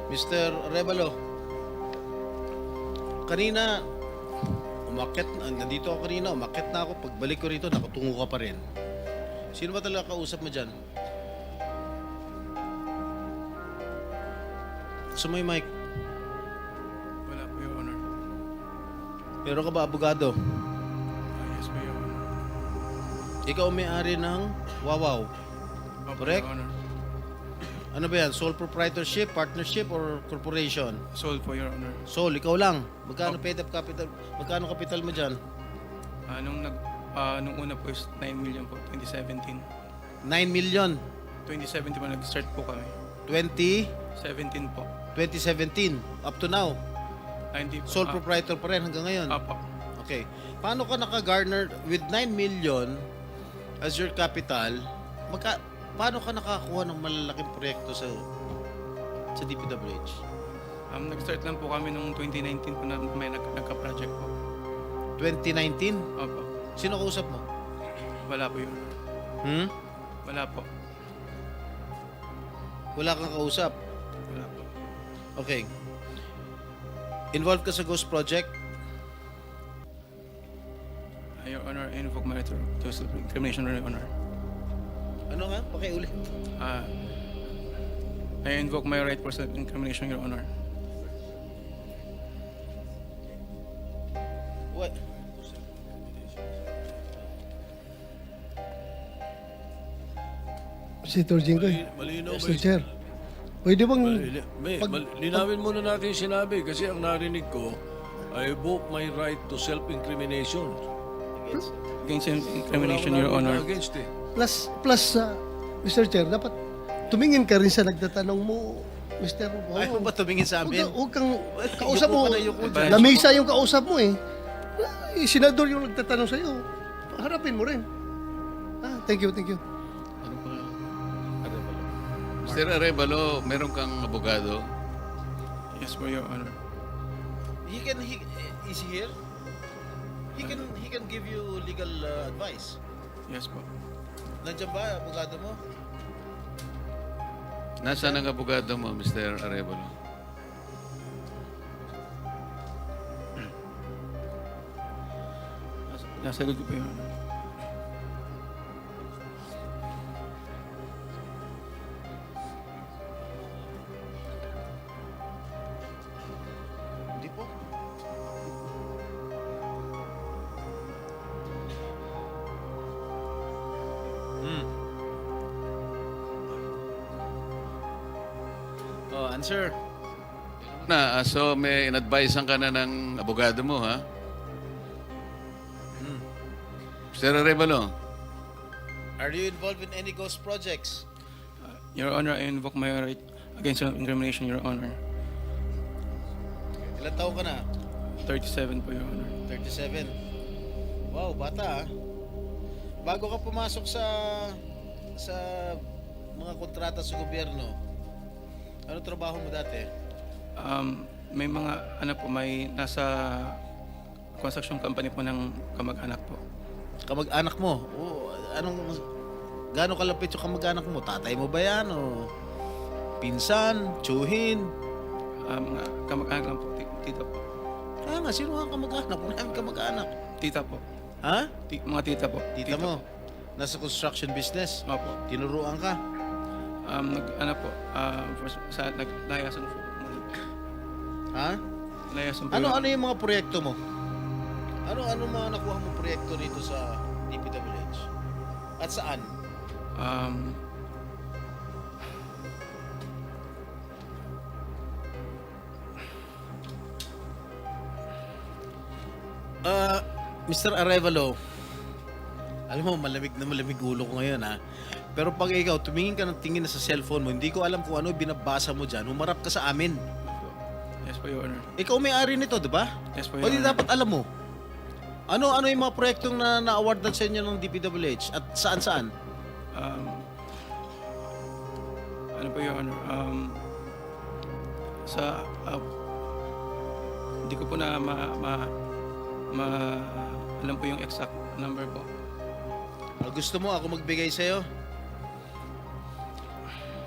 Mr. Revalo, kanina, nandito ako kanina, umakyat na ako. Pagbalik ko rito, nakatungo ka pa rin. Sino ba talaga kausap mo dyan? Sumay mic. Wala po, Your Honor. Meron ka ba abogado? Yes po, Your Honor. Ikaw ang may-ari ng Wawaw. Opo, Correct? Your Honor. Ano ba yan? Sole proprietorship, partnership, or corporation? Sold po, Your Honor. Sole, ikaw lang. Magkano paid up capital? Magkano capital mo dyan? Nung una po is 9 million po, 2017. 9 million. 2017 po nag-start po kami. 2017 17 po. up to now. Hindi po. Sole proprietor pa rin hanggang ngayon. Apo. Okay. Paano ka naka-garner with 9 million as your capital? Paano ka nakakuha ng malalaking proyekto sa DPWH? Nag-start lang po kami nung 2019 po na may nagka-project po. 2019? Apo. Sino kausap mo? Wala po, Your Honor. Wala po. Wala kang kausap. Wala po. Okay. Involved ka sa Ghost Project? Your Honor, I invoke my right to self-incrimination, Your Honor. Ano nga? Pakiulit. I invoke my right for self-incrimination, Your Honor. What? Senator Jinggoy, Malinaw ba? Mr. Chair, pwede bang Linawin muna natin yung sinabi kasi ang narinig ko, I evoke my right to self-incrimination. Against self-incrimination, Your Honor. Against eh. plus Mr. Chair, dapat tumingin ka rin sa nagtatanong mo, Mr. Ayaw mo ba tumingin sa amin? Huwag kang kausap mo. Yuko ka na, yuko dyan. Lamesa yung kausap mo eh. Senador yung nagtatanong sa'yo. Harapin mo rin. Thank you, thank you. Mr. Arevalo, meron kang abogado? Yes po, Your Honor. Is he here? He can give you legal advice. Yes po. Nandiyan ba, abogado mo? Nasaan ang abogado mo, Mr. Arevalo? Nasa likod ko po, Your Honor. Hindi po. Oh, answer. So may in-advisean ka na ng abogado mo, ha? Mr. Arevalo, Are you involved in any ghost projects? Your Honor, I invoke my right against self-incrimination, Your Honor. Ilan taon ka na? 37 po, Your Honor. 37. Wow, bata ah. Bago ka pumasok sa mga kontrata sa gobyerno, ano trabaho mo dati? May mga, may nasa construction company po ng kamag-anak po. Kamag-anak mo? Gaano kalapit yung kamag-anak mo? Tatay mo ba yan? O pinsan? Tsuhin? Mga kamag-anak lang po, tita po. Kaya nga, sino ang kamag-anak? Kung namin kamag-anak. Tita po. Ha? Mga tita po. Tita mo? Nasa construction business? Opo. Tinuruan ka? Naglayasan po. Ha? Layasan po. Ano yung mga proyekto mo? Ano mga nakuha mo proyekto dito sa DPWH? At saan? Mr. Arevalo, alam mo, malamig na malamig ulo ko ngayon ha. Pero pag ikaw, tumingin ka ng tingin na sa cellphone mo, hindi ko alam kung ano binabasa mo dyan, humarap ka sa amin. Yes po, Your Honor. Ikaw may-ari nito, di ba? Yes po, O Your di Honor. dapat alam mo. Ano yung mga proyektong na-awardan sa inyo ng DPWH at saan-saan? Ano po, Your Honor? Hindi ko po na alam po yung exact number po. Gusto mo ako magbigay sa'yo?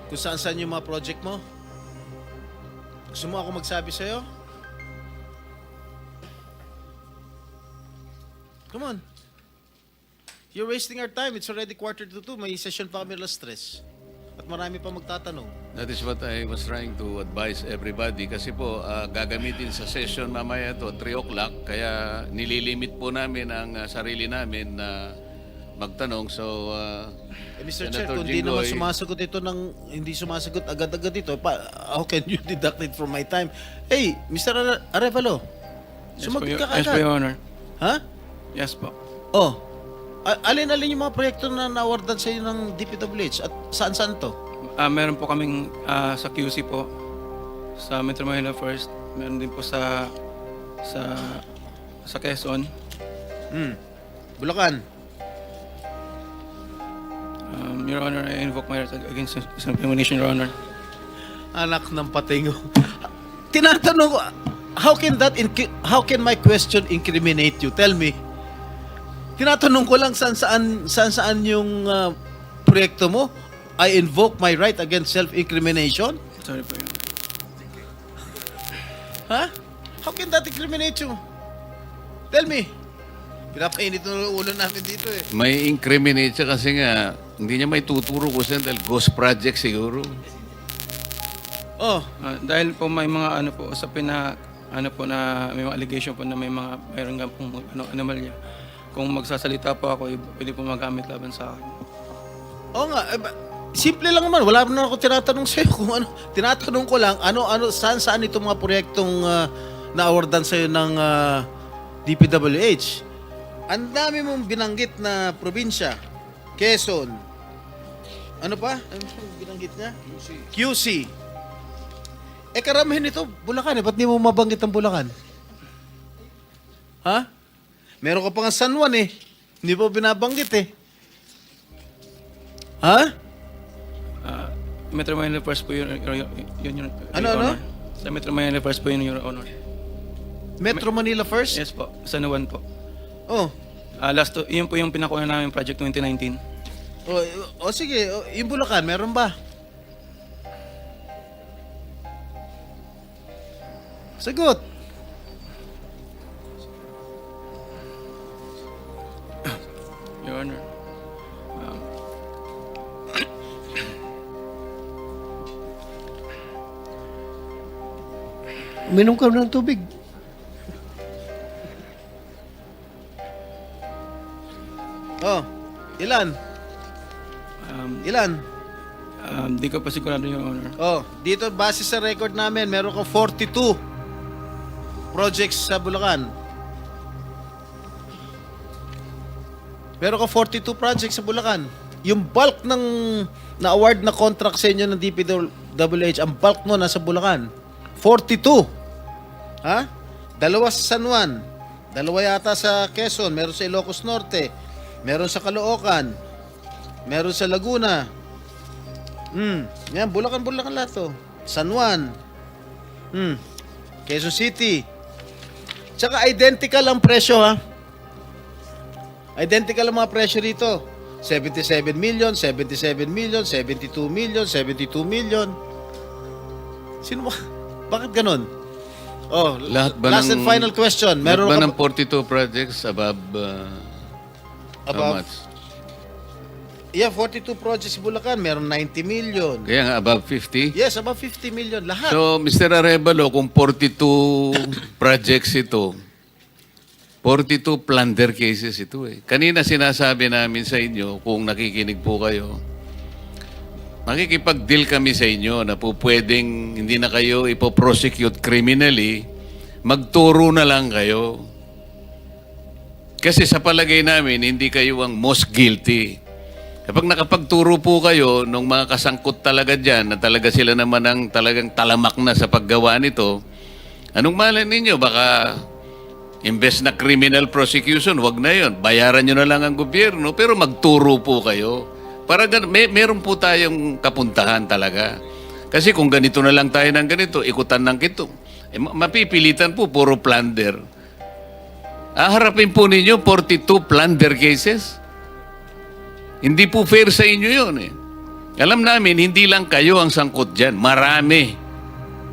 Kung saan-saan yung mga project mo? Gusto mo ako magsabi sa'yo? Come on. You're wasting our time. It's already 1:45. May session pa kami alas 3. At marami pa magtatanong. That is what I was trying to advise everybody. Kasi po, gagamitin sa session mamaya to 3 o'clock. Kaya nililimit po namin ang sarili namin na magtanong. So, Mr. Chair, Senator kung hindi naman Jinggoy, sumasagot ito hindi sumasagot agad-agad ito, how can you deduct it from my time? Hey, Mr. Arevalo, sumagot ka Yes po, agad. Your Honor. Ha? Yes po. Oh, alin-alin yung mga proyekto na na-awardan sa iyo ng DPWH at saan-saan to? Meron po kaming sa QC po, sa Metro Manila First. Meron din po sa Quezon. Bulacan. Your Honor, I invoke my right against self-incrimination, Your Honor. Anak ng patingo. Tinatanong ko, how can my question incriminate you? Tell me. Tinatanong ko lang saan yung proyekto mo. I invoke my right against self-incrimination? Sorry po, Your Honor. Ha? How can that incriminate you? Tell me. Pinapainit ng ulo namin dito eh. may incriminate siya kasi nga, hindi niya may tuturo ko siya dahil ghost project siguro. Oh, Dahil po may mga usapin na na may mga allegation po na mayroon nga pong anomalya. Kung magsasalita po ako, pwede po magamit laban sa akin. oo nga. Simple lang naman. Wala na ako tinatanong sa'yo kung ano. Tinatanong ko lang, saan itong mga proyektong na-awardan sa'yo ng DPWH. Ang dami mong binanggit na probinsya. Quezon. Ano pa? Ano pang binanggit niya? QC. Karamihan ito, Bulacan eh. Ba't di mo mabanggit ang Bulacan? Ha? Meron ka pa nga San Juan eh. Hindi mo binabanggit eh. Ha? Metro Manila First po yun, Your Ano? Honor. Sa Metro Manila First po yun, Your Honor. Metro Manila first? Yes po, San Juan po. Oh. Yun po yung pinakuha namin project 2019. Sige. Yung Bulacan, meron ba? Sagot. Your Honor. Uminom ka ng tubig. Oh. Ilan? Ilan? Di ko pa sigurado, Your Honor. Oh, dito base sa record namin, meron ka 42 projects sa Bulacan. Meron ka 42 projects sa Bulacan. Yung bulk ng na-award na contract sa inyo ng DPWH, ang bulk mo nasa Bulacan. 42. Ha? 2 sa San Juan. 2 yata sa Quezon. Meron sa Ilocos Norte. Meron sa Caloocan. Meron sa Laguna. Yan, Bulacan lahat to. San Juan. Quezon City. Tsaka identical ang presyo ha. Identical ang mga presyo rito. 77 million, 77 million, 72 million, 72 million. Sino ba? Bakit ganun? Oh, Lahat ba last and final question. Meron ba ka ng 42 projects above, how Above? much? Yeah, 42 projects sa Bulacan, meron 90 million. Kaya nga, above 50? Yes, above 50 million. Lahat. So, Mr. Arevalo, kung 42 projects ito, 42 plunder cases ito eh. Kanina sinasabi namin sa inyo, kung nakikinig po kayo, makikipag-deal kami sa inyo na po pwedeng hindi na kayo ipoprosecute criminally, magturo na lang kayo. Kasi sa palagay namin, hindi kayo ang most guilty. Kapag nakapagturo po kayo ng mga kasangkot talaga dyan, na talaga sila naman ang talagang talamak na sa paggawa nito, anong malay ninyo? Baka imbes na criminal prosecution, wag na yon. Bayaran nyo na lang ang gobyerno, pero magturo po kayo. Para meron po tayong kapuntahan talaga. Kasi kung ganito na lang tayo ng ganito, ikutan ng kito, mapipilitan po, puro plunder. Harapin po ninyo 42 plunder cases. Hindi po fair sa inyo yun eh. Alam namin, hindi lang kayo ang sangkot dyan. Marami.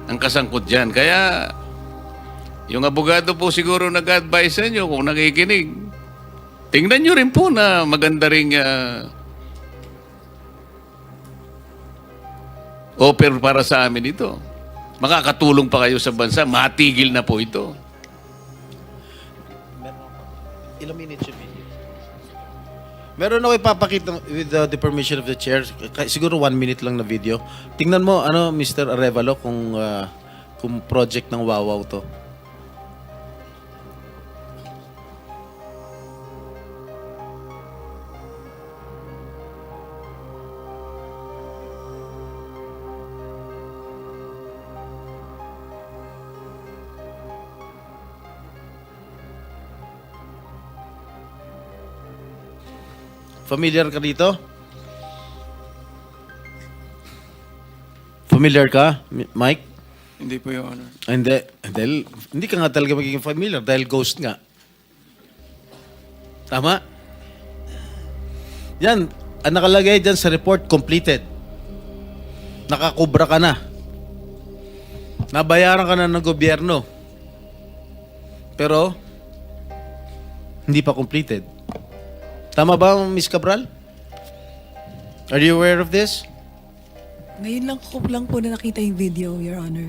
ang kasangkot dyan. Kaya, yung abogado po siguro nag-advise sa inyo kung nakikinig. Tingnan nyo rin po na maganda ring offer para sa amin ito. Makakatulong pa kayo sa bansa. Matigil na po ito. Ilang minutes yung video? Meron ako ipapakita with the permission of the chair. Siguro 1 minute lang na video. Tingnan mo, Mr. Arevalo, kung project ng Wawaw to. Familiar ka dito? Familiar ka, Mike? Hindi po, Your Honor. Hindi ka nga talaga magiging familiar dahil ghost nga. Tama? Yan, ang nakalagay dyan sa report, completed. Nakakubra ka na. Nabayaran ka na ng gobyerno. Pero, hindi pa completed. Tama ba, Miss Cabral? Are you aware of this? Ngayon lang po na nakita yung video, Your Honor.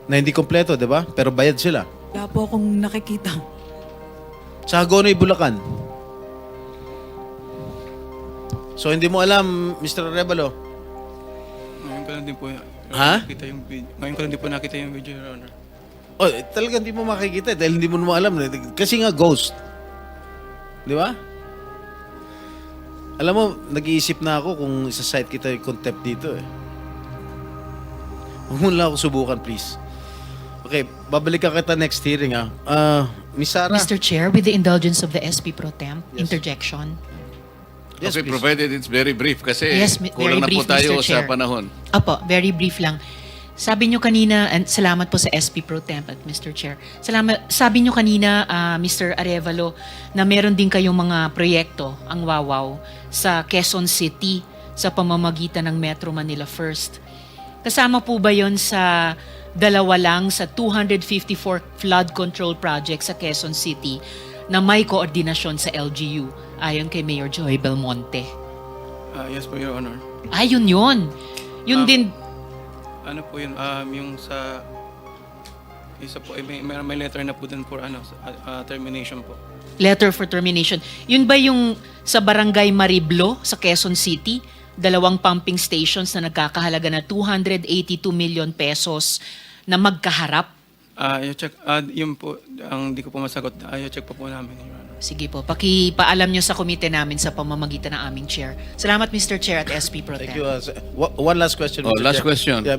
Na hindi kompleto, di ba? Pero bayad sila. Wala po akong nakikita. Sa Hagonoy, Bulacan. So, hindi mo alam, Mr. Arevalo. Ngayon ko lang din po Ha? nakita yung video. Ngayon ko lang din po nakita yung video, Your Honor. Oh, talaga hindi mo makikita dahil hindi mo naman alam. Kasi nga ghost. Di ba? Alam mo, nag-iisip na ako kung isa-site kita yung contempt dito eh. Huwag mo lang ako subukan, please. Okay, babalik ka kita next hearing ah. Miss Sarah. Mr. Chair, with the indulgence of the SP Pro Temp, Yes. interjection. Yes, Okay, please. provided it's very brief kasi Yes, kulang na very po brief, tayo Mr. sa Chair. panahon. Apo, very brief lang. Sabi nyo kanina, and salamat po sa SP Pro Temp at Mr. Chair. Salamat, sabi nyo kanina, Mr. Arevalo, na meron din kayong mga proyekto, ang Wawaw, sa Quezon City sa pamamagitan ng Metro Manila First. Kasama po ba yon sa dalawa lang sa 254 flood control project sa Quezon City na may koordinasyon sa LGU ayon kay Mayor Joy Belmonte? Yes po, Your Honor. Yun yun. Yun din, Ano po yun, yung sa isa po, may letter na po dun for termination po. letter for termination. Yun ba yung sa Barangay Mariblo sa Quezon City? 2 pumping stations na nagkakahalaga na 282 million pesos na magkaharap? I-check, yun po, ang di ko po masagot, i-check po namin, Your Honor. Sige po, pakipaalam nyo sa komite namin sa pamamagitan ng aming chair. Salamat Mr. Chair at SP Pro Thank Tem. you. One last question, Oh, Mr. last Chair. question. Yeah,